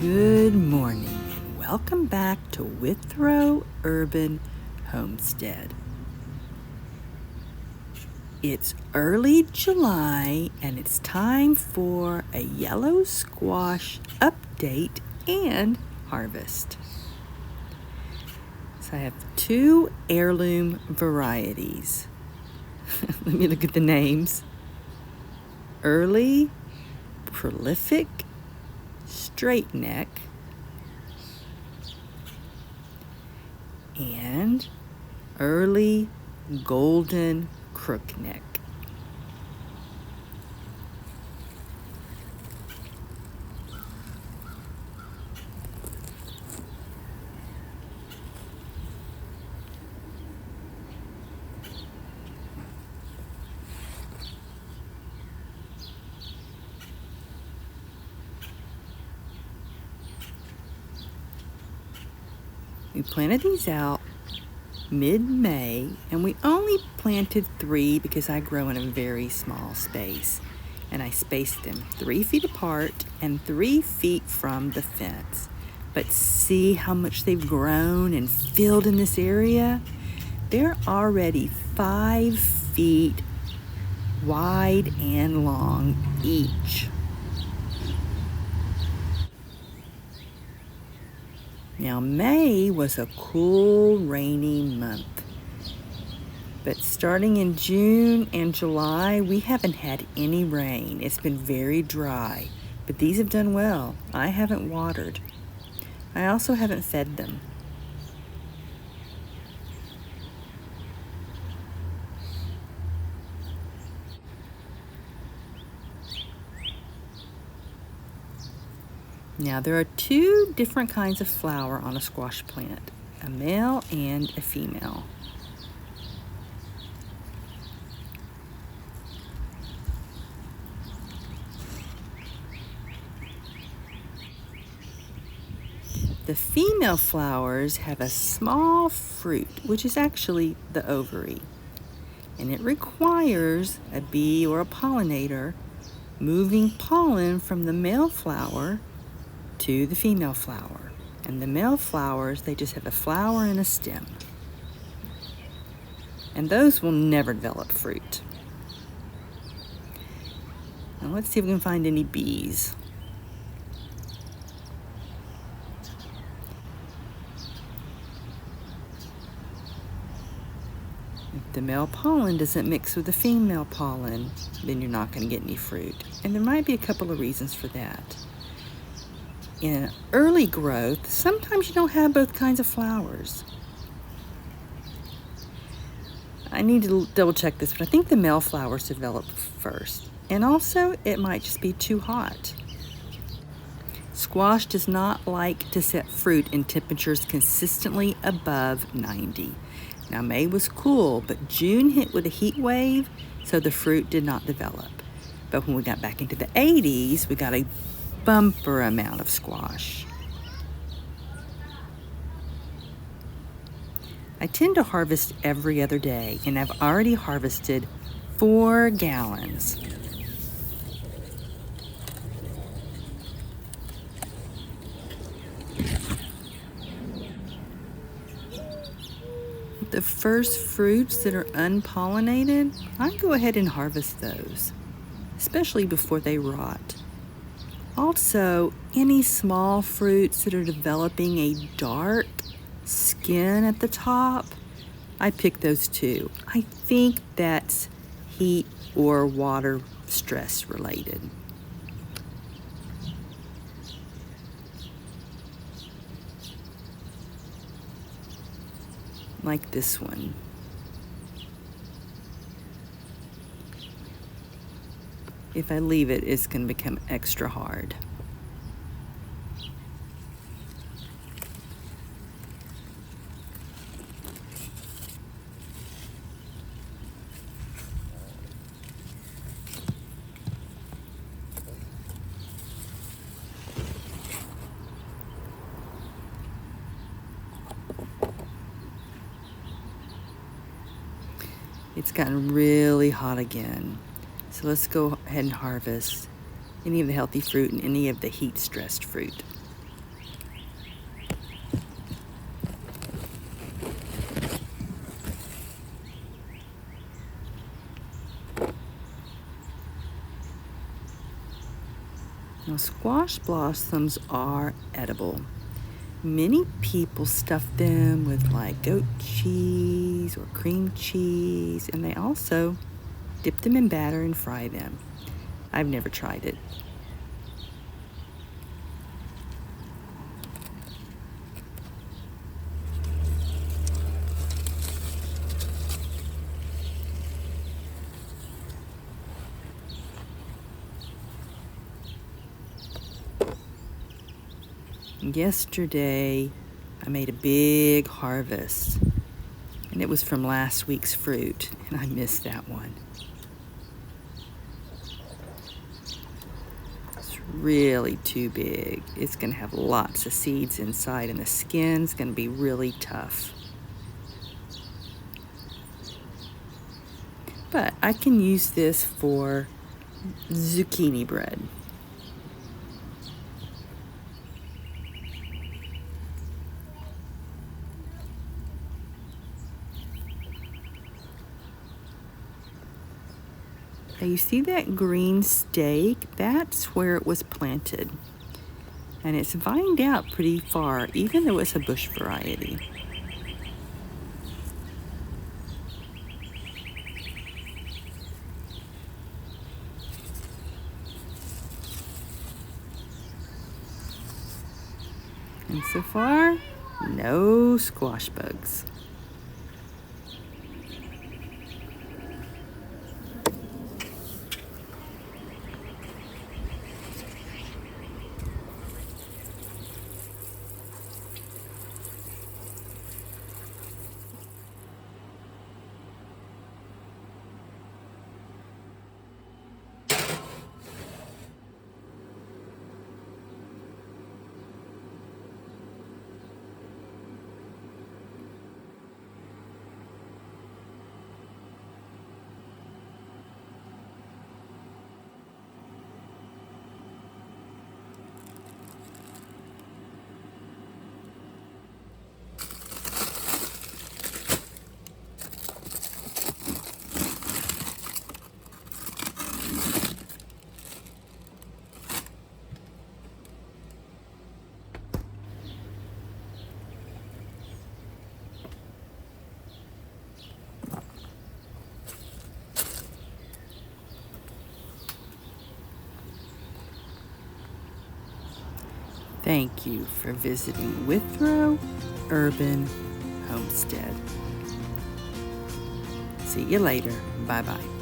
Good morning and welcome back to Withrow Urban Homestead. It's early July and it's time for a yellow squash update and harvest. So I have two heirloom varieties. Let me look at the names. Early Prolific Straight Neck and Early Golden Crook Neck. We planted these out mid-May, and we only planted 3 because I grow in a very small space. And I spaced them 3 feet apart and 3 feet from the fence. But see how much they've grown and filled in this area? They're already 5 feet wide and long each. Now, May was a cool, rainy month. But starting in June and July, we haven't had any rain. It's been very dry. But these have done well. I haven't watered. I also haven't fed them. Now, there are 2 different kinds of flower on a squash plant, a male and a female. The female flowers have a small fruit, which is actually the ovary, and it requires a bee or a pollinator moving pollen from the male flower to the female flower. And the male flowers, they just have a flower and a stem. And those will never develop fruit. Now let's see if we can find any bees. If the male pollen doesn't mix with the female pollen, then you're not going to get any fruit. And there might be a couple of reasons for that. In early growth, sometimes you don't have both kinds of flowers. I need to double check this, but I think the male flowers develop first. And also, it might just be too hot. Squash does not like to set fruit in temperatures consistently above 90. Now, May was cool, but June hit with a heat wave, so the fruit did not develop. But when we got back into the 80s, we got a bumper amount of squash. I tend to harvest every other day, and I've already harvested 4 gallons. The first fruits that are unpollinated, I go ahead and harvest those, especially before they rot. Also, any small fruits that are developing a dark skin at the top, I pick those too. I think that's heat or water stress related. Like this one. If I leave it, it's going to become extra hard. It's gotten really hot again. So let's go ahead and harvest any of the healthy fruit and any of the heat-stressed fruit. Now, squash blossoms are edible. Many people stuff them with like goat cheese or cream cheese, and they also dip them in batter and fry them. I've never tried it. Yesterday, I made a big harvest, and it was from last week's fruit, and I missed that one. It's really too big. It's going to have lots of seeds inside, and the skin's going to be really tough. But I can use this for zucchini bread. Now you see that green stake? That's where it was planted. And it's vined out pretty far, even though it's a bush variety. And so far, no squash bugs. Thank you for visiting Withrow Urban Homestead. See you later. Bye-bye.